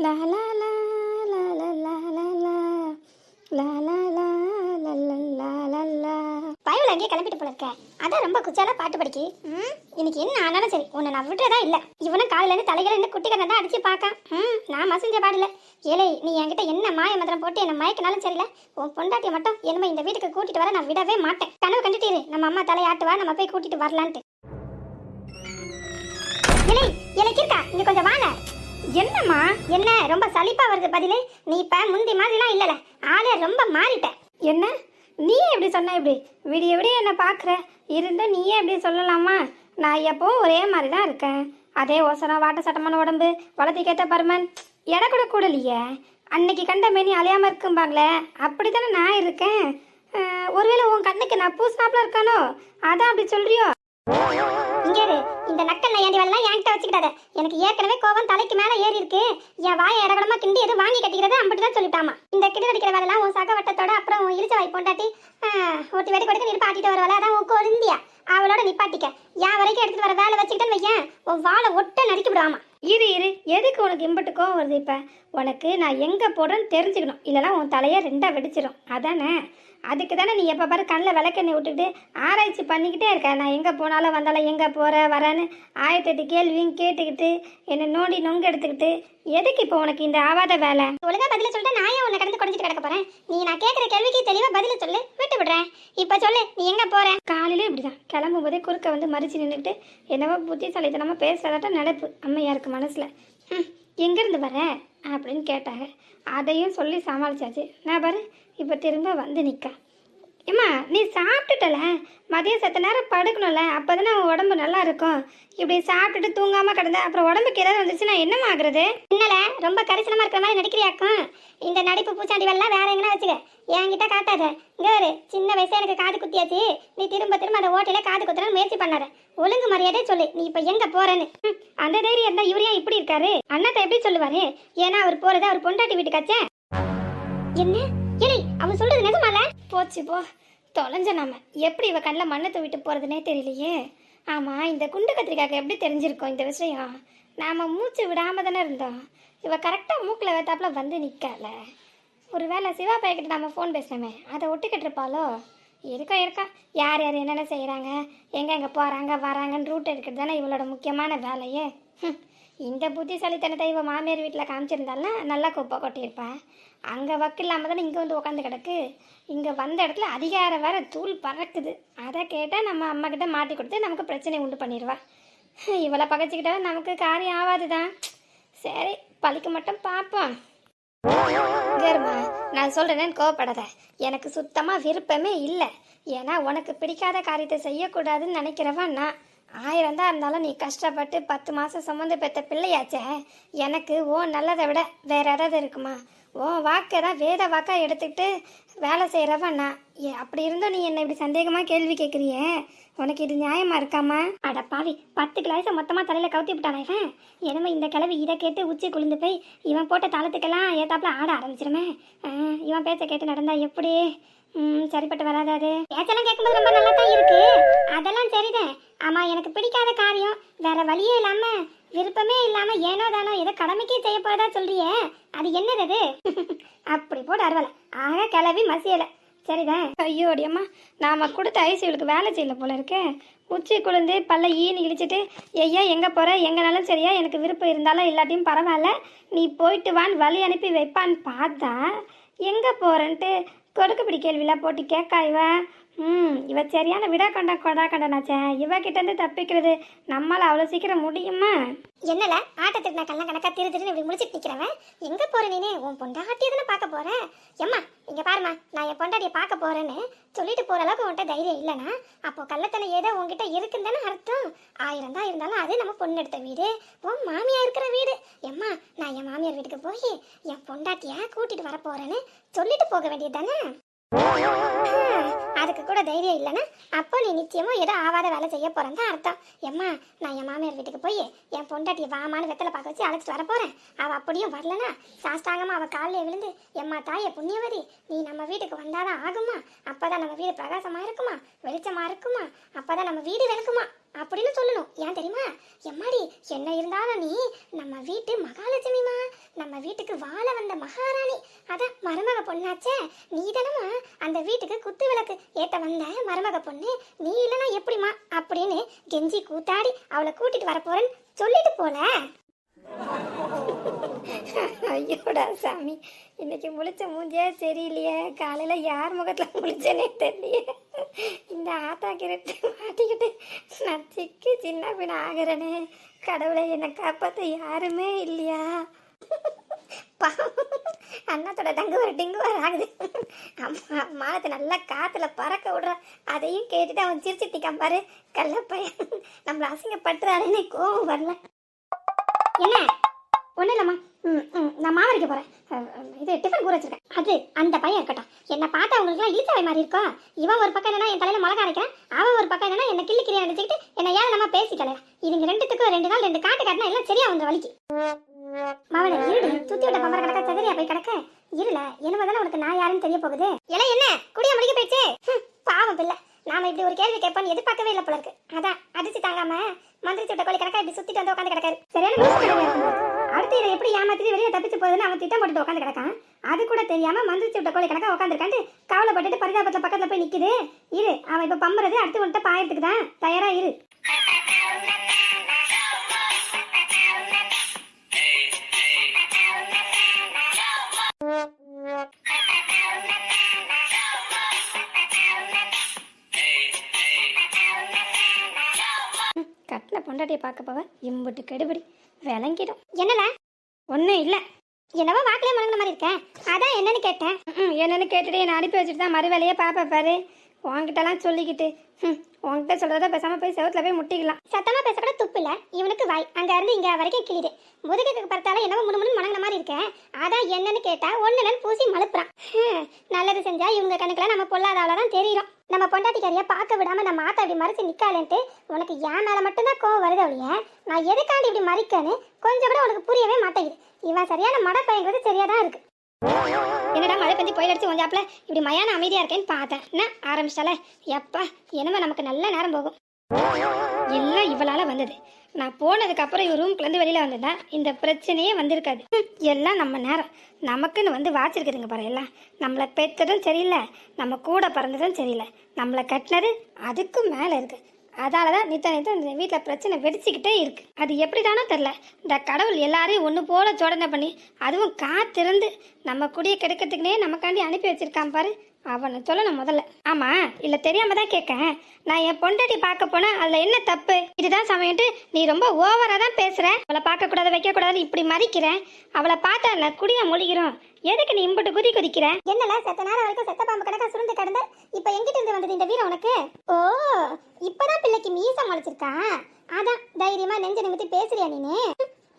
லா லா லா லா லா லா லா லா லா லா லா லா லா லா லா. பயவில் அங்கேயே கிளம்பிட்டு போல இருக்க. அதான் ரொம்ப குச்சாலா பாட்டு படிக்கி. இன்னைக்கு என்ன ஆனாலும் சரி உன்னை நான் விட்டுறதா இல்லை. இவனும் காலையிலேருந்து தலைகளை இன்னும் குட்டி கண்ணை தான் அடிச்சு பார்க்கான். நான் மசிஞ்ச பாடல. ஏலே நீ என்கிட்ட என்ன மாய மந்திரம் போட்டு என்ன மயக்கினாலும் சரியில்லை. உன் பொண்டாட்டியை மட்டும் என்னமே இந்த வீட்டுக்கு கூட்டிட்டு வர நான் விடவே மாட்டேன். கனவு கண்டுட்டீரு நம்ம அம்மா தலையாட்டுவா, நம்ம போய் கூட்டிட்டு வரலான்ட்டு. இலை இலைக்கிருக்கா இங்க கொஞ்சம் வாங்க. என்னம்மா என்ன ரொம்ப சலிப்பா வருது பதிலு. நீ இப்ப முந்தி மாதிரிலாம் இல்லல, ஆளே ரொம்ப மாறிட்ட. என்ன நீ எப்படி சொன்ன? இப்படி விடிய விடிய என்ன பாக்குற இருந்தா நீயே எப்படி சொல்லலாமா? நான் எப்பவும் ஒரே மாதிரி தான் இருக்கேன். அதே ஓசனம் வாட்ட சட்டமான உடம்பு வளர்த்தி கேட்ட பருமன் எடை கூட கூடலையே. அன்னைக்கு கண்ட மேனி அலையாம இருக்கும்பாங்களே அப்படித்தானே நான் இருக்கேன். ஒருவேளை உன் கண்ணுக்கு நான் பூசினாப்ல இருக்கானோ அதான் அப்படி சொல்றியோ? இங்க இந்த நக்கல் ஏண்டி வரலாம் என்கிட்ட வச்சுக்கிட்டாத. எனக்கு ஏற்கனவே கோபம் தலைக்கு மேல ஏறி இருக்கு. என் வாயை இடகடமா கிண்டி எதுவும் வாங்கி கட்டிக்கிறத அம்பிட்டுதான் சொல்லிட்டாமா. இந்த கிண்டு அடிக்கிற வேலைலாம் உன் சக வட்டத்தோட அப்புறம் உன் இழிச்ச வாய் பொண்டாட்டி ஒட்டி வெடி கொடுக்க நிற்பாட்டிட்டு வர வேலை அதான் உன் கொழுந்தியா அவளோட நிப்பாட்டிக்க. என் வரைக்கும் எடுத்துட்டு வர வேலை வச்சுக்கிட்டேன்னு வையன் உன் வாழை ஒட்ட நறுக்கி விடாமா. இரு எதுக்கு உனக்கு இம்பட்டு கோவம் வருது? இப்ப உனக்கு நான் எங்க போடுறேன்னு தெரிஞ்சுக்கணும், இல்லைன்னா உன் தலையை ரெண்டா வெடிச்சிடும் அதானே. அதுக்கு தானே நீ எப்போ பாரு கண்ணில் விளக்கெண்ணெய் விட்டுக்கிட்டு ஆராய்ச்சி பண்ணிக்கிட்டே இருக்க. நான் எங்கே போனாலும் வந்தாலும் எங்கே போகிற வரேன்னு 1008 கேள்வியும் கேட்டுக்கிட்டு என்னை நோண்டி நொங்க எடுத்துக்கிட்டு எதுக்கு இப்போ உனக்கு இந்த ஆவாத வேலை? ஒழுங்கா பதில சொல்லிட்டு நான் ஏன் உன்னை கடந்து குறைஞ்சிட்டு கிடக்க போகிறேன்? நீ நான் கேட்குற கேள்விக்கு தெளிவாக பதில சொல்லு, விட்டு விடுறேன். இப்போ சொல்லு நீ எங்கே போகிற? காலையில் இப்படி தான் கிளம்பும் போதே குறுக்க வந்து மறிச்சு நின்றுட்டு என்னவோ புத்திசாலித்தனமாக பேசுகிறதாட்ட நடப்பு அம்மையாருக்கு மனசில். எங்கேருந்து வர அப்படின்னு கேட்டாங்க. அதையும் சொல்லி சமாளிச்சாச்சு. நான் பாரு இப்போ திரும்ப வந்து நிற்க. ஏம்மா நீ சாப்பிட்டுட்டல, மதியம் சத்த நேரம் படுக்கணும்ல, அப்போ தானே உடம்பு நல்லா இருக்கும். இப்படி சாப்பிட்டுட்டு தூங்காமல் கிடந்த அப்புறம் உடம்புக்கு ஏதாவது வந்துச்சுன்னா என்னம்மா ஆகுறது? என்னல ரொம்ப கரிசனமாக இருக்கிற மாதிரி நடிக்கிறியாக்கும். இந்த நடிப்பு பூச்சாண்டி வெல்லாம் வேற எங்கன்னா வச்சுக்க, என்கிட்ட காட்டாத. இங்கே ஒரு சின்ன வயசு எனக்கு காது குத்தியாச்சு, நீ திரும்ப திரும்ப அந்த ஓட்டையில காது குத்துறன்னு முயற்சி பண்ணாத. ஒழுங்கு மரியாதை சொல்லு நீ இப்போ எங்கே போறேன்னு. அந்த தைரியம் இருந்தால் இவரு ஏன் இப்படி இருக்காரு? அண்ணாத்த எப்படி சொல்லுவாரு? ஏன்னா அவர் போறது அவர் பொண்டாட்டி வீட்டுக்காச்சே. என்ன இல்லை அவன் சொல்றது நிஜமால? போச்சு போ தொலைஞ்ச. நாம எப்படி இவ கண்ணில் மண்ணை தூவிட்டு போறதுனே தெரியலையே. ஆமா இந்த குண்டு கத்திரிக்காய்க்கு எப்படி தெரிஞ்சிருக்கோம் இந்த விஷயம்? நாம மூச்சு விடாம தானே இருந்தோம். இவ கரெக்டா மூக்கில் வைத்தாப்புல வந்து நிற்கல. ஒரு வேளை சிவா பையக்கிட்ட நம்ம ஃபோன் பேசுனோமே அதை ஒட்டிக்கிட்டு இருப்பாளோ? இருக்கா யார் யார் என்னென்ன செய்கிறாங்க, எங்கே போகிறாங்க வராங்கன்னு ரூட் எடுக்கிறது தானே இவளோட முக்கியமான வேலையே. இந்த புத்திசாலித்தனத்தை இவள் மாமியார் வீட்டில் காமிச்சிருந்தாலும் நல்லா குப்பை கொட்டியிருப்பா. அங்கே வக்கு இல்லாமல் தானே இங்கே வந்து உட்காந்து கிடக்கு. இங்கே வந்த இடத்துல அதிகாரம் வேற தூள் பறக்குது. அதை கேட்டால் நம்ம அம்மா கிட்ட மாட்டி கொடுத்து நமக்கு பிரச்சனை உண்டு பண்ணிடுவா. இவளை பகைச்சிக்கிட்டாலும் நமக்கு காரியம் ஆகாது தான். சரி பழிக்க மட்டும் பார்ப்போம். கேருமா நான் சொல்கிறேன்னு கோவப்படாத. எனக்கு சுத்தமாக விருப்பமே இல்லை. ஏன்னா உனக்கு பிடிக்காத காரியத்தை செய்யக்கூடாதுன்னு நினைக்கிறவா நான். 1000 தான் இருந்தாலும் நீ கஷ்டப்பட்டு 10 மாதம் சுமந்து பெற்ற பிள்ளையாச்சே. எனக்கு ஓ நல்லதை விட வேற ஏதாவது இருக்குமா? ஓ வாக்கை தான் வேத வாக்கா எடுத்துக்கிட்டு வேலை செய்கிறவன் நான். அப்படி இருந்தும் நீ என்னை இப்படி சந்தேகமாக கேள்வி கேட்குறியே, உனக்கு இது நியாயமா இருக்காமா? அட பாவி 10 கிளாஸை மொத்தமாக தலையில் கவுத்தி விட்டானே இவன். எனவே இந்த கிளவி இதை கேட்டு உச்சி குளிந்து போய் இவன் போட்ட தாளத்துக்கெல்லாம் ஏத்தாப்புல ஆட ஆரம்பிச்சிருமே. இவன் பேச்சை கேட்டு நடந்தா எப்படி சரிப்பட்டு வராது. அது பேச்செல்லாம் கேட்கும்போது ரொம்ப நல்லா தான் இருக்கு, அதெல்லாம் சரிதான். ஆமா எனக்கு பிடிக்காத காரியம் வேற வழியே இல்லாம விருப்பமே இல்லாம ஏனோ தானோ ஏதோ கடமைக்கே செய்ய போறதா சொல்றியே, அது என்னது? அப்படி போட்டு அறுவலை ஆக கிளவி மசியலை. சரிதான். ஐயோ அடியம்மா நாம கொடுத்த ஐசியூலுக்கு வேலை செய்யல போல இருக்கு. உச்சி குளிர்ந்து பல்ல ஈனு இழிச்சிட்டு ஐயா எங்கே போகிற எங்கனாலும் சரியா எனக்கு விருப்பம் இருந்தாலும் இல்லாட்டியும் பரவாயில்ல நீ போயிட்டு வான்னு வழி அனுப்பி வைப்பான்னு பார்த்தா எங்கே போகிறேன்ட்டு கொடுக்குப்பிடி கேள்விலாம் போட்டு கேட்கா இவ. இவ சரியான விடா கண்டனாச்சே. இவகிட்டேருந்து தப்பிக்கிறது நம்மளால் அவ்வளோ சீக்கிரம் முடியுமா? என்னல ஆட்டத்துக்கு நான் கண்ண கணக்கா திருன்னு இப்படி முடிச்சுட்டு நிற்கிறவன் எங்கே போகிற நீனே? உன் பொண்டாட்டியை தானே பார்க்க போகிறேன். எம்மா இங்கே பாருமா நான் என் பொண்டாட்டியை பார்க்க போகிறேன்னு சொல்லிட்டு போகிற அளவுக்கு உன்கிட்ட தைரியம் இல்லைனா அப்போ கள்ளத்தனை ஏதோ உங்ககிட்ட இருக்குன்னு தானே அர்த்தம். 1000 தான் இருந்தாலும் அது நம்ம பொண்ணு எடுத்த வீடு, உன் மாமியார் இருக்கிற வீடு. எம்மா நான் என் மாமியார் வீட்டுக்கு போய் என் பொண்டாட்டியை கூட்டிட்டு வர போகிறேன்னு சொல்லிட்டு போக வேண்டியது தானே. அதுக்கு கூட தைரியம் இல்லைன்னா அப்போ நீ நிச்சயமா ஏதோ ஆவாத வேலை செய்ய போறேன்னு தான் அர்த்தம். எம்மா நான் என் மாமியார் வீட்டுக்கு போய் என் பொண்டாட்டியை வாமான்னு வெத்தலை பார்க்க வச்சு அழைச்சிட்டு வர போறேன். அவள் அப்படியும் வரலனா சாஸ்தாங்கமா அவள் காலில் விழுந்து எம்மா தாயை புண்ணியவதி நீ நம்ம வீட்டுக்கு வந்தாதான் ஆகுமா, அப்பதான் நம்ம வீடு பிரகாசமா இருக்குமா வெளிச்சமா இருக்குமா, அப்பதான் நம்ம வீடு விளக்குமா அப்படின்னு சொல்லணும். ஏன் தெரியுமா? எம்மாடி, என்ன இருந்தாலும் நீ நம்ம வீட்டு மகாலட்சுமிமா, நம்ம வீட்டுக்கு வாழ வந்த மகாராணி, அதான் மருமக பொண்ணாச்சே. நீ தானம்மா அந்த வீட்டுக்கு குத்து விளக்கு ஏத்த வந்த மருமக பொண்ணு, நீ இல்லைன்னா எப்படிமா அப்படின்னு கெஞ்சி கூத்தாடி அவளை கூட்டிட்டு வரப்போறேன்னு சொல்லிட்டு போல. ஐயோடா சாமி, இன்னைக்கு முழிச்ச மூஞ்சியே சரியில்லையே. காலையில யார் முகத்துல முழிச்சனே தெரியலையே. இந்த ஆத்தா கிரட்டு மாட்டிக்கிட்டு நான் சிக்கி சின்ன பின்ன ஆகிறேனே. கடவுளை என்னை காப்பாற்ற யாருமே இல்லையா? அண்ணாத்தோட டிங்கு வர ஆகுது. அம்மா மானத்தை நல்லா காத்துல பறக்க விடுற, அதையும் கேட்டுட்டு அவன் சிரிச்சிட்டிக்கான் பாரு கள்ளப்பையன். நம்மள அசிங்கப்பட்டுறாருன்னு கோவம் வரல. என்ன ஒன்றும் இல்லைம்மா, நான் மாவரைக்க போகிறேன். இது டிஃபன் ஊற வச்சிருக்கேன். அது அந்த பையன் இருக்கட்டும். என்னை பார்த்தா அவங்களுக்குலாம் இழுத்தவை மாதிரி இருக்கும். இவன் ஒரு பக்கம் என்னன்னா என் தலையில் மிளகா அரைக்கிறேன், அவன் ஒரு பக்கம் என்னன்னா என்னை கிள்ளி கிளியா நினச்சிக்கிட்டு என்னை ஏன் நம்ம பேசிக்கல. இதுங்க ரெண்டுத்துக்கும் 2 நாள் 2 காட்டு காட்டினா எல்லாம் சரியா வந்து வலிக்கு. மவளை இருடு, சுத்தி விட்ட பம்பர கணக்கா சதுரியா போய் கிடக்க. இருல என்னமதானே உனக்கு நான் யாருன்னு தெரிய போகுது. எல்லாம் என்ன குடியா முடிக்க போயிடுச்சு. பாவம் பிள்ளை, நாம இப்படி ஒரு கேள்வி கேட்பான்னு எதிர்பார்க்கவே இல்லை போல இருக்கு. அதான் அதிர்ச்சி தாங்காம மந்திரி சுட்ட கோழி கணக்கா இப்படி சுத்திட்டு வந்து உட்காந்து கிடக்காரு. சரியான அடுத்து இதை எப்படி ஏமாத்திட்டு வெளியே தப்பிச்சு போகுதுன்னு அவன் திட்டம் போட்டுட்டு உட்காந்து கிடக்கான். அது கூட தெரியாம மந்திரி சுட்ட கோழி கணக்கா உட்காந்துருக்காண்டு கவலைப்பட்டுட்டு பரிதாபத்துல பக்கத்துல போய் நிக்குது. இரு, அவன் இப்ப பம்புறது அடுத்து உன்கிட்ட பாயறதுக்கு தான். தயாரா இரு. கட்டின பொண்டாட்டியை பார்க்க போவ இம்புட்டு கெடுபடி விளங்கிடும். என்னல ஒன்றும் இல்லை, என்னவோ வாக்கிலே முழங்கின மாதிரி இருக்கேன். அதான் என்னன்னு கேட்டேன். என்னன்னு கேட்டுட்டு என்னை அனுப்பி வச்சுட்டு தான் மறு வேலையே பார்ப்பேன் பாரு. உன்கிட்டலாம் சொல்லிக்கிட்டு உன்கிட்ட சொல்றத பேசாம போய் செவத்துல போய் முட்டிக்கலாம். சத்தமா பேச கூட துப்பு இல்ல இவனுக்கு. வாய் அங்க இருந்து இங்க வரைக்கும் கிளிடு. முதுகுக்கு பார்த்தால என்னவோ முன்னு மணங்கின மாதிரி இருக்கேன். அதான் என்னன்னு கேட்டா ஒண்ணுலன்னு பூசி மழுப்புறான். நல்லது செஞ்சா இவங்க கணக்குல நம்ம பொல்லாதவளதான் தெரியும். நம்ம பொண்டாட்டிக்காரியா பார்க்க விடாம நம்ம ஆத்தா இப்படி மறைச்சு நிக்காலேன்ட்டு உனக்கு என் மேல மட்டும்தான் கோவம் வருது. அவளைய நான் எதுக்காண்டி இப்படி மறிக்கன்னு கொஞ்சம் கூட உனக்கு புரியவே மாட்டேங்குது. இவன் சரியான மட பையங்கிறது சரியாதான் இருக்கு. என்னடா மழை பெஞ்சு போய் அடிச்சு வந்தாப்புல இப்படி மயான அமைதியா இருக்கேன்னு பார்த்தேன். என்ன ஆரம்பிச்சால எப்பா என்னமா நமக்கு நல்ல நேரம் போகும். எல்லாம் இவளால வந்தது. நான் போனதுக்கு அப்புறம் இவ ரூம்குள்ள வெளியில வந்ததா இந்த பிரச்சனையே வந்திருக்காது. எல்லாம் நம்ம நேரம் நமக்குன்னு வந்து வாச்சிருக்குதுங்க பாரு. எல்லாம் நம்மளை பெற்றதும் சரியில்லை, நம்ம கூட பிறந்ததும் சரியில்லை, நம்மளை கட்டினது அதுக்கும் மேல இருக்கு. அதாலதான் நித்த இந்த வீட்டில் பிரச்சனை வெடிச்சுக்கிட்டே இருக்கு. அது எப்படிதானோ தெரில. இந்த கடவுள் எல்லாரையும் ஒன்று போல ஜோடனை பண்ணி அதுவும் காத்திருந்து நம்ம குடியை கெடுக்கிறதுக்குனே நமக்காண்டி அனுப்பி வச்சிருக்கான் பாரு. அவனை சொல்லணும் முதல்ல. ஆமா இல்ல தெரியாம தான் கேட்கேன். நான் என் பொண்டாட்டி பார்க்க போனா அதுல என்ன தப்பு? இதுதான் சமயம்ட்டு நீ ரொம்ப ஓவரா தான் பேசுற. அவளை பார்க்க கூடாது வைக்க கூடாது இப்படி மறிக்கிறேன். அவளை பார்த்தா நான் குடியா முழிக்கிறோம். எதுக்கு நீ இம்பட்டு குதிக்கிற? என்னல செத்த நேரம் வரைக்கும் செத்த பாம்பு கணக்கா சுருண்டு கிடந்த இப்ப எங்கிட்ட இருந்து வந்தது இந்த வீரம் உனக்கு? ஓ இப்பதான் பிள்ளைக்கு மீசம் முளைச்சிருக்கா. அதான் தைரியமா நெஞ்ச நிமித்தி பேசுறியா நீனு?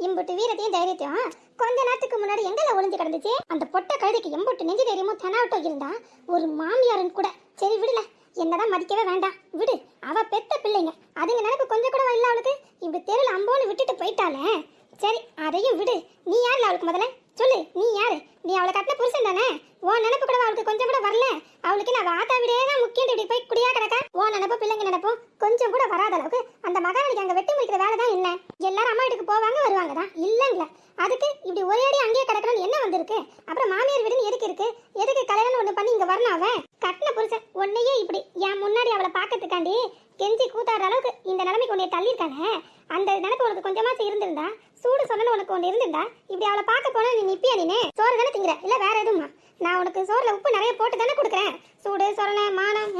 இம்புட்டு வீரத்தையும் தைரியத்தையும் கொஞ்ச நேரத்துக்கு முன்னாடி எங்கல ஒளிஞ்சு கிடந்துச்சு? அந்த பொட்ட கழுதைக்கு எம்புட்டு நெஞ்சு தைரியமும் தெனாவட்டம் இருந்தா ஒரு மாமியாரன் கூட சரி விடுல, என்னதான் மதிக்கவே வேண்டாம் விடு. அவ பெத்த பிள்ளைங்க, அதுங்க நினைப்பு கொஞ்சம் கூட இல்ல அவளுக்கு. இப்படி தெருல அம்போன்னு விட்டுட்டு போயிட்டாலே. சரி அதையும் விடு. நீ யாருல அவளுக்கு முதல்ல சொல்லு. நீ யாரு? நீ அவளை கட்டின புருஷன் தானே? உன் நினைப்பு கூட அவளுக்கு கொஞ்சம் கூட வரல. அவளுக்கு நான் ஆத்தா விடே தான் முக்கியம். இப்படி போய் குடியா கிடக்கா. உன் நினைப்பு பிள்ளைங்க நினைப்பும் கொஞ்சம் கூட வராத அளவுக்கு அந்த மகாராணிக்கு அங்க வெட்டி முடிக்கிற வேலை தான் என்ன? எல்லாரும் அம்மா வீட்டுக்கு போவாங்க வருவாங்க தான் இல்லைங்களா? அதுக்கு இப்படி ஒரே அடி அங்கேயே கிடக்கணும்னு என்ன வந்திருக்கு? அப்புறம் மாமியார் வீடுன்னு எதுக்கு இருக்கு? எதுக்கு கல்யாணம் ஒண்ணு பண்ணி இங்க வரணும்? அவன் கட்டின புருஷன் உன்னையே இப்படி என் முன்னாடி அவளை பாக்கிறதுக்காண்டி கெஞ்சி கூத்தாடுற அளவுக்கு இந்த நிலைமைக்கு உன்னைய தள்ளியிருக்கானே. அந்த நினைப்பு உனக்கு கொஞ்சமாச்சும் இருந்திருந்தா, சூடு சொன்னு உனக்கு ஒன்று இருந்திருந்தா இப்படி அவளை பார்க்க போனா நீ நிப்பியா? நீனு சோறு தானே திங்கிற இல்ல வேற எதுவுமா? நான் உனக்கு சோறுல உப்பு நிறைய போட்டு தானே கொடுக்குறேன். சூடு சொரணை மானம்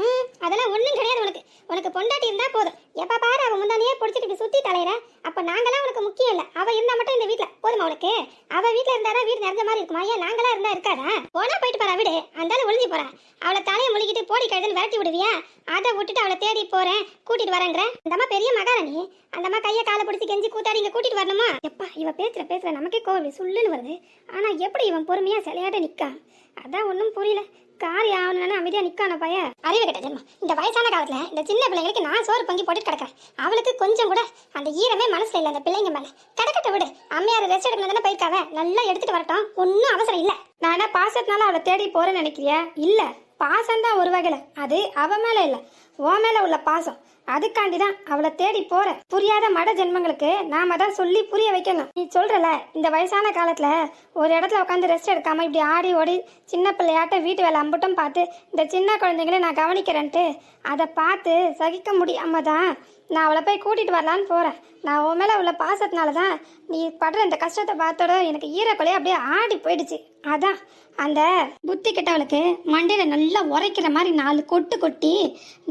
அதெல்லாம் ஒன்றும் கிடையாது உனக்கு. உனக்கு பொண்டாட்டி இருந்தா போதும். எப்ப பாரு அவ முந்தானியே பிடிச்சிட்டு இப்படி சுத்தி தலையிற. அப்ப நாங்களாம் உனக்கு முக்கியம் இல்ல. அவ இருந்தா மட்டும் இந்த வீட்டுல போதுமா உனக்கு? அவ வீட்டுல இருந்தாதான் வீடு நிறைஞ்ச மாதிரி இருக்குமா? ஏன் நாங்களா இருந்தா இருக்காதா? போனா போயிட்டு போறா விடு. அந்தாலும் ஒளிஞ்சு போறா. அவளை தலையை முழுகிட்டு போடி கழுதுன்னு விரட்டி விடுவியா? அதை விட்டுட்டு அவளை தேடி போறேன் கூட்டிட்டு வரேங்கிற. அந்தம்மா பெரிய மகாராணி. அந்தம்மா கையை காலை பிடிச்சி கெஞ்சி கூத்தாடி இங்க கூட்டிட்டு வரணுமா? எப்பா இவ பேசுற நமக்கே கோவில் சுள்ளுன்னு வருது. ஆனா எப்படி இவன் பொறுமையா சிலையாட்ட நிக்கா? அதான் ஒன்றும் புரியல. காரி ஆகணும்னு அமைதியா நிக்கான பைய. அறிவு கட்ட ஜென்மம். இந்த வயசான காலத்துல இந்த சின்ன பிள்ளைங்களுக்கு நான் சோறு பொங்கி போட்டு கிடக்கிறேன். அவளுக்கு கொஞ்சம் கூட அந்த ஈரமே மனசுல இல்லை. அந்த பிள்ளைங்க மேல கிடக்கட்ட விடு. அம்மையார் ரெஸ்ட் எடுக்கணும் தானே போயிருக்காவ. நல்லா எடுத்துட்டு வரட்டும். ஒன்னும் அவசரம் இல்ல. நான் என்ன பாசத்தினால அவளை தேடி போறேன்னு நினைக்கிறியா? இல்ல பாசம்தான் ஒரு வகையில், அது அவ மேலே இல்லை, உன் மேலே உள்ள பாசம். அதுக்காண்டி தான் அவளை தேடி போற. புரியாத மட ஜென்மங்களுக்கு நாம தான் சொல்லி புரிய வைக்கணும். நீ சொல்றல இந்த வயசான காலத்துல ஒரு இடத்துல உட்காந்து ரெஸ்ட் எடுக்காம இப்படி ஆடி ஓடி சின்ன பிள்ளையாட்ட வீட்டு வேலை அம்பட்டும் பார்த்து இந்த சின்ன குழந்தைங்களே நான் கவனிக்கிறேன்ட்டு அதை பார்த்து சகிக்க முடியாம தான் நான் அவளை போய் கூட்டிட்டு வரலான்னு போறேன். நான் உன் மேல உள்ள பாசத்தினால தான் நீ படுற இந்த கஷ்டத்தை பார்த்தோட எனக்கு ஈரக்குலையே அப்படியே ஆடி போயிடுச்சு. அதான் அந்த புத்தி கிட்டவளுக்கு மண்டையில நல்லா உரைக்கிற மாதிரி 4 கொட்டு கொட்டி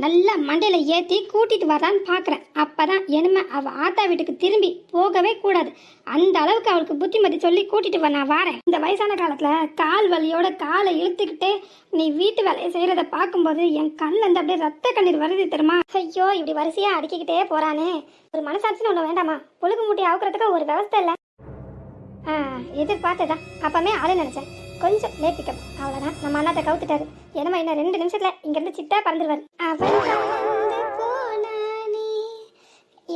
நல்லா மண்டையில ஏற்றி கூட்டிட்டு வரலான்னு பார்க்குறேன். அப்பதான் இனிமே அவள் ஆத்தா வீட்டுக்கு திரும்பி போகவே கூடாது. அந்த அளவுக்கு அவளுக்கு புத்திமதி சொல்லி கூட்டிட்டு நான் வரேன். இந்த வயசான காலத்துல கால் வலியோட காலை இழுத்துக்கிட்டே நீ வீட்டு வேலையை செய்யறத பார்க்கும்போது என் கண்ணில் இருந்து அப்படியே ரத்த கண்ணீர் வருது தெரியுமா? ஐயோ, இப்படி வரிசையா அடிக்கிட்டே போறானே, ஒரு மனசாட்சின்னு ஒன்று வேண்டாமா? புழுகு மூட்டி அவுக்கிறதுக்கு ஒரு விவசாய இல்லை. எதிர்பார்த்ததான் அப்பமே ஆளு நினைச்சேன். கொஞ்சம் லேப்பிக்கம், அவ்வளோதான். நம்ம அண்ணாத்த கவுத்துட்டாரு. என்னமா இன்னும் 2 நிமிஷத்துல இங்கிருந்து சிட்டா பறந்துருவாரு. அவன் போனானே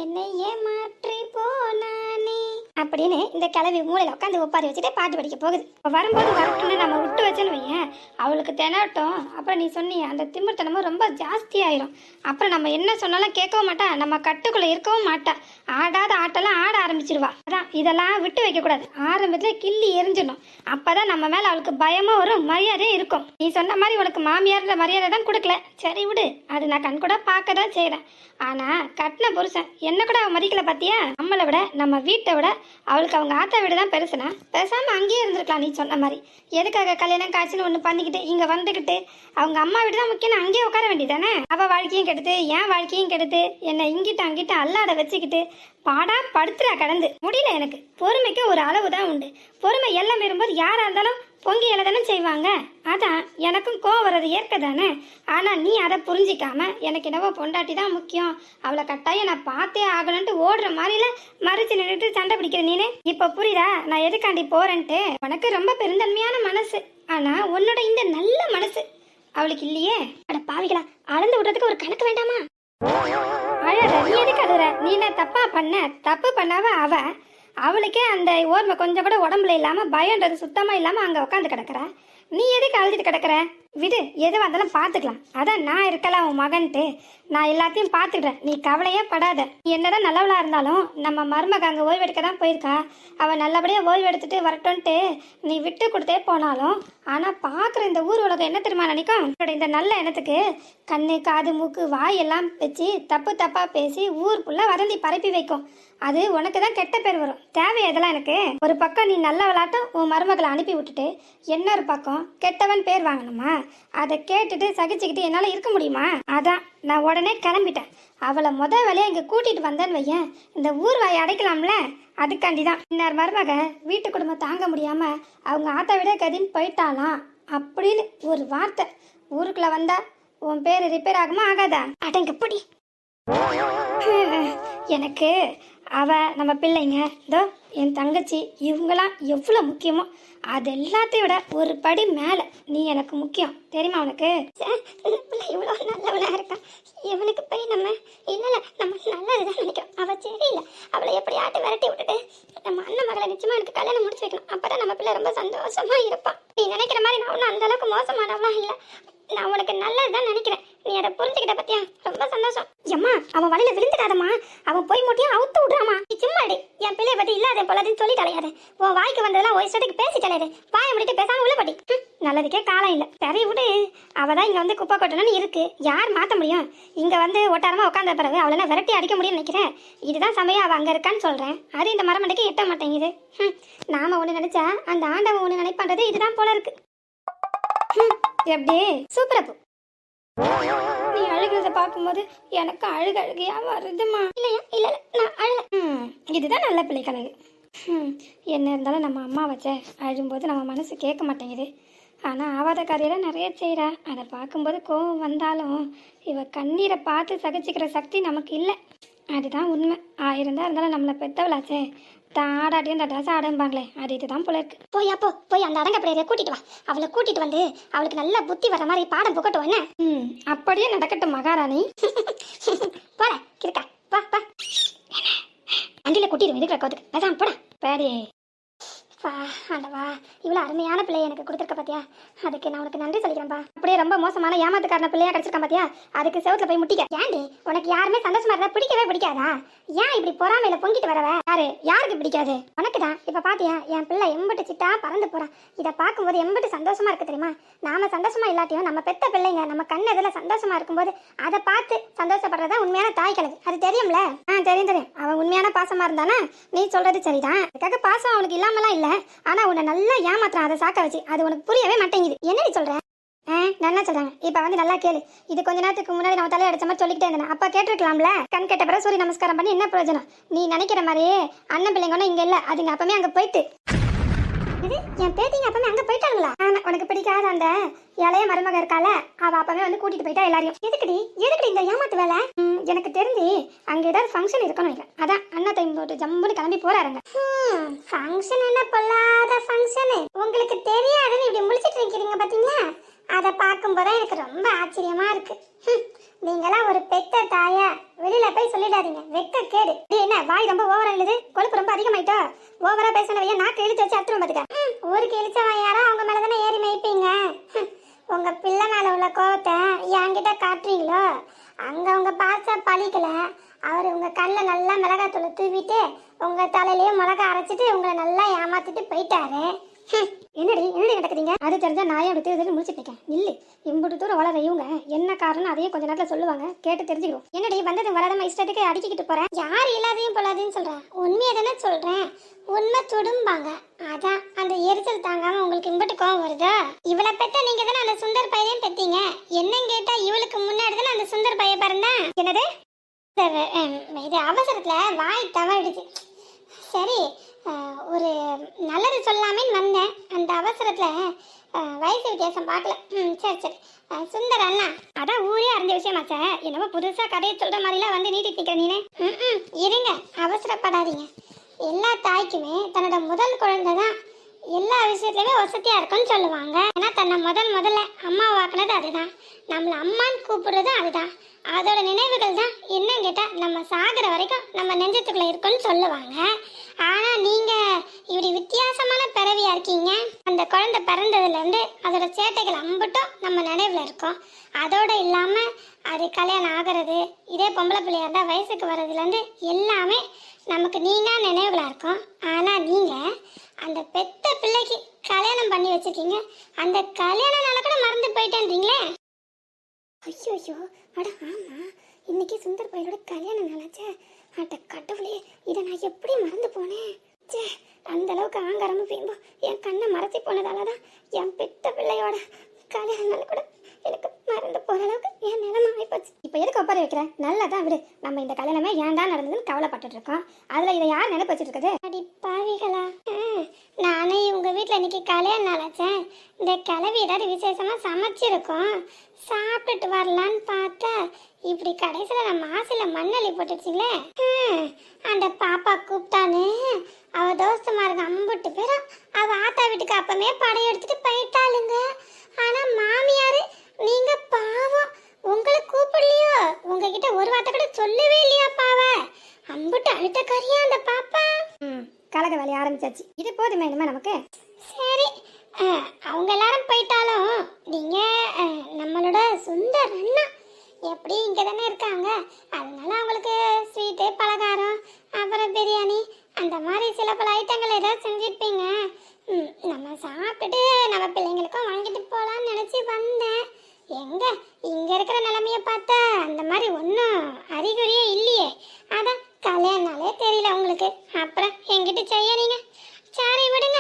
என்னை ஏமாற்றி போனானே அப்படின்னு இந்த கிளவி மூளையில உட்காந்து ஒப்பாரி வச்சுட்டு பாட்டு படிக்க போகுது. வரும்போது வரட்டுன்னு நம்ம விட்டு வச்சுன்னு வையேன், அவளுக்கு திணட்டும். அப்புறம் நீ சொன்னிய அந்த திமிர்த்தனமும் ரொம்ப ஜாஸ்தி ஆயிரும். அப்புறம் நம்ம என்ன சொன்னாலும் கேட்கவும் மாட்டா, நம்ம கட்டுக்குள்ள இருக்கவும் மாட்டா. ஆடாத ஆட்டெல்லாம் ஆட ஆரம்பிச்சிருவா. அதான் இதெல்லாம் விட்டு வைக்க கூடாது. ஆரம்பத்துல கிள்ளி எரிஞ்சிடணும். அப்பதான் நம்ம மேல அவளுக்கு பயமும் வரும், மரியாதையும் இருக்கும். நீ சொன்ன மாதிரி உனக்கு மாமியார்ல மரியாதை தான் கொடுக்கல, சரி விடு, அது நான் கண் கூட பார்க்க தான் செய்யறேன். ஆனா கட்டின புருஷன் என்ன கூட அவன் மதிக்கல பாத்தியா? நம்மளை விட நம்ம வீட்டை விட அவளுக்கு அவங்க ஆத்தா வீடு தான் பெருசுனா பேசாம அங்கேயே இருந்திருக்கலாம். நீ சொன்ன மாதிரி எதுக்காக கல்யாணம் காய்ச்சின்னு ஒன்று பண்ணிக்கிட்டு இங்க வந்துக்கிட்டு அவங்க அம்மா வீடு தான் முக்கியம், அங்கேயே உட்கார வேண்டியதானே? அவ வாழ்க்கையும் கெடுத்து என் வாழ்க்கையும் கெடுத்து என்னை இங்கிட்ட அங்கிட்ட அல்லாட வச்சுக்கிட்டு பாடா படுத்துறா கடந்து. முடியல எனக்கு. பொறுமைக்கு ஒரு அளவு தான் உண்டு. பொறுமை எல்லாம் வரும்போது யாரா இருந்தாலும் பொங்கி எழுதானே செய்வாங்க. அதான் எனக்கும் கோவம் வர்றது ஏற்க தானே. ஆனா நீ அதை புரிஞ்சிக்காம எனக்கு என்னவோ பொண்டாட்டி தான் முக்கியம், அவளை கட்டாயம் நான் பார்த்தே ஆகணும்ட்டு ஓடுற மாதிரில மறைச்சு நின்றுட்டு சண்டை பிடிக்கிற நீனு. இப்ப புரியுதா நான் எதுக்காண்டி போறேன்ட்டு? உனக்கு ரொம்ப பெருந்தன்மையான மனசு, ஆனா உன்னோட இந்த நல்ல மனசு அவளுக்கு இல்லையே. அட பாவிகளா, அளந்து விடுறதுக்கு ஒரு கணக்கு வேண்டாமா? அழற நீ எதுக்கு அழுற? நீ என்ன தப்பா பண்ண? தப்பு பண்ணாவ அவளுக்கே அந்த ஓர்மை கொஞ்சம் கூட உடம்புல இல்லாம பயன்றது சுத்தமா இல்லாம அங்க உட்காந்து கிடக்குற. நீ எதுக்கு அழுதுட்டு கிடக்குற? விடு, எதுவாக இருந்தாலும் பார்த்துக்கலாம். அதான் நான் இருக்கலாம் உன் மகன்ட்டு. நான் எல்லாத்தையும் பார்த்துக்கிறேன், நீ கவலையே படாத. நீ என்னதான் நல்லவளா இருந்தாலும் நம்ம மருமக அங்கே ஓய்வு எடுக்க தான் போயிருக்கா. அவள் நல்லபடியாக ஓய்வு எடுத்துட்டு வரட்டும்ட்டு நீ விட்டு கொடுத்தே போனாலும், ஆனால் பார்க்குற இந்த ஊர் உலகம் என்ன தெரியுமா நினைக்கும்? உன்னோட இந்த நல்ல எண்ணத்துக்கு கண்ணு காது மூக்கு வாய் எல்லாம் வச்சு தப்பு தப்பாக பேசி ஊர் ஃபுல்லாக வதந்தி பரப்பி வைக்கும். அது உனக்கு தான் கெட்ட பேர் வரும். தேவை இதெல்லாம் எனக்கு? ஒரு பக்கம் நீ நல்ல விளாட்டம் உன் மருமகளை அனுப்பி விட்டுட்டு இன்னொரு பக்கம் கெட்டவன் பேர் வாங்கணுமா? அதை கேட்டுட்டு சகிச்சுக்கிட்டு என்னால் இருக்க முடியுமா? அதான் நான் உடனே கிளம்பிட்டேன். அவளை வேலையை இங்கே கூட்டிட்டு வந்தேன்னு வையன், இந்த ஊர் வாயை அடைக்கலாம்ல. அதுக்காண்டி தான் இன்னொரு மருமக வீட்டு குடும்பம் தாங்க முடியாம அவங்க ஆத்தா விட கதின்னு போயிட்டாலாம் அப்படின்னு ஒரு வார்த்தை ஊருக்குள்ள வந்தா உன் பேர் ரிப்பேர் ஆகுமா ஆகாதா? அடங்கப்படி. எனக்கு அவ நம்ம பிள்ளைங்க இதோ என் தங்கச்சி இவங்களாம் எவ்வளோ முக்கியமோ அது எல்லாத்தையும் விட ஒரு படி மேலே நீ எனக்கு முக்கியம் தெரியுமா? உனக்கு இவ்வளோ நல்லவளாக இருக்கா, இவனுக்கு போய் நம்ம இல்லை நம்ம நல்லதுதான் நினைக்கிறோம். அவள் சரியில்லை, அவளை எப்படி ஆட்டி விரட்டி விட்டுட்டு நம்ம அண்ணன் மகளை நிச்சயமா எனக்கு கல்யாணம் முடிச்சு வைக்கணும். அப்பதான் நம்ம பிள்ளை ரொம்ப சந்தோஷமா இருப்பான். நீ நினைக்கிற மாதிரி நான் ஒன்றும் அந்த அளவுக்கு மோசமானவளா இல்லை, நான் உனக்கு நல்லதுதான் நினைக்கிறேன். நீ அதை புரிஞ்சுக்கிட்ட பத்தியா? ரொம்ப சந்தோஷம். அம்மா அவன் வலையில விழுந்துடாதம்மா, அவன் போய் மூட்டியும் அவுத்து விடுறாமா. நீ சும்மா அடி, என் பிள்ளைய பத்தி இல்லாத போலதுன்னு சொல்லி தலையாத. உன் வாய்க்கு வந்ததெல்லாம் ஒரு இஷ்டத்துக்கு பேசி தலையாது. வாயை முடிட்டு பேசாம உள்ள படி. நல்லதுக்கே காலம் இல்லை. சரி விடு, அவதான் இங்க வந்து குப்பை கொட்டணும்னு இருக்கு, யார் மாத்த முடியும்? இங்க வந்து ஒட்டாரமா உட்காந்த பிறகு அவளை விரட்டி அடிக்க முடியும்னு நினைக்கிறேன். இதுதான் சமயம் அவ அங்க இருக்கான்னு சொல்றேன். அது இந்த மரமண்டைக்கு எட்ட மாட்டேங்குது. நாம ஒண்ணு நினைச்சா அந்த ஆண்டவன் ஒண்ணு நினைப்பண்றது இதுதான் போல இருக்கு. எப்படி சூப்பரப்பு. நீ அழுகிறத பார்க்கும்போது எனக்கு அழுகையா வருதுமா. இல்லையா? இல்ல நான் அழல. இதுதான் நல்ல பிள்ளை கழகு. என்ன இருந்தாலும் நம்ம அம்மா வச்ச அழும்போது நம்ம மனசு கேட்க மாட்டேங்குது. ஆனால் ஆவாத காரியெல்லாம் நிறைய செய்கிறா. அதை பார்க்கும்போது கோவம் வந்தாலும் இவ கண்ணீரை பார்த்து சகிச்சுக்கிற சக்தி நமக்கு இல்லை. அதுதான் உண்மை. 1000 தான் இருந்தாலும் நம்மளை பெத்தவளாச்சே, தான் ஆடாட்டியும் இந்த ட்ரெஸ் ஆடும்பாங்களே, அது இதுதான் போல இருக்கு. போய் அப்போ போய் அந்த அடங்கப்படையை கூட்டிட்டு வா. அவளை கூட்டிட்டு வந்து அவளுக்கு நல்ல புத்தி வர மாதிரி பாடம் புக்கட்டும். என்ன அப்படியே நடக்கட்டும் மகாராணி. போட இருக்கா, வா வா. வண்டியில கூட்டிட்டு எதுக்கு கவுத்துக்கு பேசாம போட. பேடி பா ஆண்டவா, இவ்வளோ அருமையான பிள்ளைய எனக்கு கொடுத்துருக்க பாத்தியா, அதுக்கு நான் உனக்கு நன்றி சொல்லிக்கிறேன்ப்பா. அப்படியே ரொம்ப மோசமான ஏமாத்துக்காரன பிள்ளையா கிடைச்சிருக்கான் பாத்தியா, அதுக்கு செவுத்துல போய் முட்டிக்க. ஏண்டி உனக்கு யாருமே சந்தோஷமா இருந்தா பிடிக்கவே பிடிக்காதா? ஏன் இப்படி பொறாமையில பொங்கிட்டு வரவ? யாருக்கு பிடிக்காது? உனக்கு தான். இப்ப பாத்தியா என் பிள்ளை எம்பிட்டு சிட்டா பறந்து போறான். இதை பார்க்கும்போது எம்பிட்டு சந்தோஷமா இருக்கு தெரியுமா? நாம சந்தோஷமா இல்லாட்டியும் நம்ம பெத்த பிள்ளைங்க நம்ம கண்ணு எதில் சந்தோஷமா இருக்கும்போது அதை பார்த்து சந்தோஷப்படுறதா உண்மையான தாய் கலகு. அது தெரியும்ல? தெரியும். அவன் உண்மையான பாசமா இருந்தானா நீ சொல்றது சரிதான். அதுக்காக பாசம் அவனுக்கு இல்லாமலாம் இல்ல. ஆனா உன்னை நல்லா ஏமாத்துறான் அதை சாக்க வச்சு. அது உனக்கு புரியவே மாட்டேங்குது. என்னடி சொல்ற? நல்லா சொல்றாங்க. இப்ப வந்து நல்லா கேளு. இது கொஞ்ச நேரத்துக்கு முன்னாடி நம்ம தலையை அடிச்ச மாதிரி சொல்லிக்கிட்டே இருந்தேன். அப்ப கேட்டிருக்கலாம்ல. கண் கேட்ட பிறகு சூரிய நமஸ்காரம் பண்ணி என்ன பிரயோஜனம்? நீ நினைக்கிற மாதிரியே அண்ணன் பிள்ளைங்க ஒன்றும் இங்க இல்ல. அதுங்க அப்பமே அங்க போயிட்டு என் பேத்திங்க அப்பமே அங்க போயிட்டாங்களா? உனக்கு பிடிக்காத அந்த இளைய மருமக இருக்கால, அவ அப்பவே வந்து கூட்டிட்டு போயிட்டா எல்லாரையும். எதுக்குடி இந்த ஏமாத்து வேலை? எனக்கு தெரிஞ்சு அங்க ஏதாவது ஃபங்க்ஷன் இருக்கணும். இல்லை அதான் அண்ணா டைம் போட்டு ஜம்முன்னு கிளம்பி போறாருங்க. ஃபங்க்ஷன் என்ன பொல்லாத ஃபங்க்ஷன்? உங்களுக்கு தெரியாதுன்னு இப்படி முடிச்சிட்டு இருக்கிறீங்க பாத்தீங்களா? அதை பார்க்கும்போது எனக்கு ரொம்ப ஆச்சரியமா இருக்கு. நீங்களாம் ஒரு பெத்த தாயா, வெளியில போய் சொல்லிடாதீங்க. வெக்க கேடு. என்ன வாய் ரொம்ப ஓவரா எழுது? கொழுப்பு ரொம்ப அதிகமாயிட்டா? ஓவரா பேசினவைய நாக்கு இழுத்து வச்சு அத்துரும் பாத்துக்க. ஊருக்கு இழுச்சவன் யாரோ அவங்க மேலதானே ஏறி மேய்ப்பீங்க. உங்க பிள்ளை மேல உள்ள கோவத்தை என்கிட்ட காட்டுறீங்களோ? அங்க உங்க பாச பழிக்கல. அவர் உங்க கல்ல நல்லா மிளகாத்தூளை தூவிட்டு உங்க தலையிலேயே மிளகா அரைச்சிட்டு உங்களை நல்லா ஏமாத்திட்டு போயிட்டாரு. என்னடி நடக்குதுங்க? அது தெரிஞ்சா நான் அப்படி தெரிஞ்சு முடிச்சுட்டு இருக்கேன். இல்ல இம்புட்டு தூரம் வளர இவங்க என்ன காரணம் அதையே கொஞ்ச நேரத்துல சொல்லுவாங்க. கேட்டு தெரிஞ்சுக்கிறோம். என்னடி வந்தது வராதமா இஷ்டத்துக்கு அடிக்கிட்டு போறேன். யார் இல்லாதையும் பொல்லாதையும் சொல்றேன். உண்மையை தானே சொல்றேன். உண்மை துடும்பாங்க. அதான் அந்த எரிச்சல் தாங்காம உங்களுக்கு இம்பட்டு கோவம் வருதா? இவளை பெத்த நீங்க தானே அந்த சுந்தர் பையனையும் பெத்தீங்க. என்னன்னு கேட்டா இவளுக்கு முன்னாடி தானே அந்த சுந்தர் பையன் பிறந்தா. என்னது இது அவசரத்துல வாய் தவறிடுச்சு. சரி, ஒரு நல்லது சொல்லாமேன்னு வந்தேன். அந்த அவசரத்தில் வயசு வித்தியாசம் பார்க்கல. சரி சுந்தர் அண்ணா, அதான் ஊரே அறிஞ்ச விஷயமாச்ச. என்னமோ புதுசாக கதையை சொல்கிற மாதிரிலாம் வந்து நீட்டிட்டு நிற்கிற நீனே. இருங்க, அவசரப்படாதீங்க. எல்லா தாய்க்குமே தன்னோட முதல் குழந்தை தான் எல்லா விஷயத்துலையுமே வசதியாக இருக்குன்னு சொல்லுவாங்க. ஏன்னா தன்னை முதல்ல அம்மா வாக்குனது அதுதான். நம்மளை அம்மான்னு கூப்பிடுறது அதுதான். அதோட நினைவுகள் தான் என்னன்னு கேட்டால் நம்ம சாகிற வரைக்கும் நம்ம நெஞ்சத்துக்குள்ளே இருக்குன்னு சொல்லுவாங்க. ஆனால் நீங்கள் இப்படி வித்தியாசமான பிறவியாக இருக்கீங்க. அந்த குழந்தை பிறந்ததுலேருந்து அதோட சேட்டைகள் அம்பட்டும் நம்ம நினைவில் இருக்கும். அதோடு இல்லாமல் அது கல்யாணம் ஆகிறது, இதே பொம்பளை பிள்ளையாக இருந்தால் வயசுக்கு வர்றதுலேருந்து எல்லாமே நமக்கு நீங்கள் நினைவுகளாக இருக்கும். ஆனால் நீங்கள் அந்த பெத்த பிள்ளைக்கு கல்யாணம் பண்ணி வச்சுருக்கீங்க. அந்த கல்யாண நாளை கூட மறந்து போயிட்டேன்றீங்களே. ஐயோ அட ஆமா, இன்னைக்கு சுந்தர் பையனோட கல்யாண நாளாச்சே. அட கடவுளே, இதை நான் எப்படி மறந்து போனேன்? சே, அந்த அளவுக்கு ஆங்காரமும் வீம்போ என் கண்ணை மறைச்சி போனதால தான் என் பெத்த பிள்ளையோட கல்யாண நாள் கூட எனக்கு மறந்து போற அளவுக்கு என் நிலைமை ஆயிப்போச்சு. இப்போ எதுக்கு ஒப்பாரி வைக்கிற? நல்லா தான் விடு. நம்ம இந்த கல்யாணமே ஏன்டா நடந்ததுன்னு கவலைப்பட்டு இருக்கோம். அதுல இதை யார் நினைப்பு வச்சுட்டு இருக்குது? அடி பாவிகளா, நானே உங்க வீட்டில் இன்னைக்கு கல்யாண நாளாச்சேன். இந்த கிளவி ஏதாவது விசேஷமா சமைச்சிருக்கோம், சாப்பிட்டுட்டு வரலான்னு பார்த்தா இப்படி கடைசியில் நம்ம ஆசையில் மண்ணள்ளி போட்டுச்சுங்களே. அந்த பாப்பா கூப்பிட்டான்னு அவ தோஸ்தமாருங்க அம்புட்டு பேரும் அவ ஆத்தா வீட்டுக்கு அப்பமே படையெடுத்துட்டு போயிட்டாளுங்க. ஆனா மாமியாரு நீங்க பாவம், உங்களை கூப்பிடலையோ? உங்ககிட்ட ஒரு வார்த்தை கூட சொல்லவே இல்லையா? பாவ அம்புட்டு அழுத்த கறியா அந்த பாப்பா. கலக வேலையை ஆரம்பிச்சாச்சு. இது போதுமே இனிமே நமக்கு. சரி, அவங்க எல்லாரும் போயிட்டாலும் நீங்க நம்மளோட சுந்தர் அண்ணா எப்படி இங்கே தானே இருக்காங்க. அதனால அவங்களுக்கு ஸ்வீட்டு, பலகாரம், அப்புறம் பிரியாணி அந்த மாதிரி சில பல ஐட்டங்கள் ஏதாவது செஞ்சுருப்பீங்க. நம்ம சாப்பிட்டுட்டு நம்ம பிள்ளைங்களுக்கும் வாங்கிட்டு போகலான்னு நினச்சி வந்தேன். எங்க இங்கே இருக்கிற நிலைமையை பார்த்தா அந்த மாதிரி ஒன்றும் அறிகுறியே இல்லையே. அதான் கல்யாணனாலே தெரியல உங்களுக்கு. அப்புறம் எங்கிட்ட செய்ய நீங்க. சரி விடுங்க,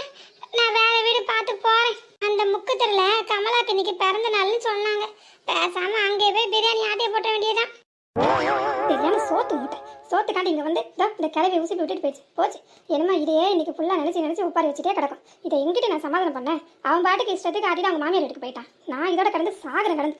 நான் வேற வீடு பார்த்து போகிறேன். அந்த முக்கு தெருல கமலாக்கு இன்னைக்கு பிறந்த நாள்னு சொன்னாங்க. பேசாம அங்கே போய் பிரியாணி ஆட்டிய போட்ட வேண்டியதான். தெரியாம சோத்து மூட்டை சோத்துக்காண்டி இங்கே வந்து இந்த கிளவி ஊசி விட்டுட்டு போச்சு. என்னமா இதையே இன்னைக்கு ஃபுல்லாக நினச்சி உட்கார வச்சுட்டே கிடக்கும். இதை எங்கிட்ட நான் சமாதானம் பண்ணேன். அவன் பாட்டுக்கு இஷ்டத்துக்கு ஆட்டிட்டு அவங்க மாமியார் வீட்டுக்கு போயிட்டான். நான் இதோட கடந்து சாகரம் கடந்து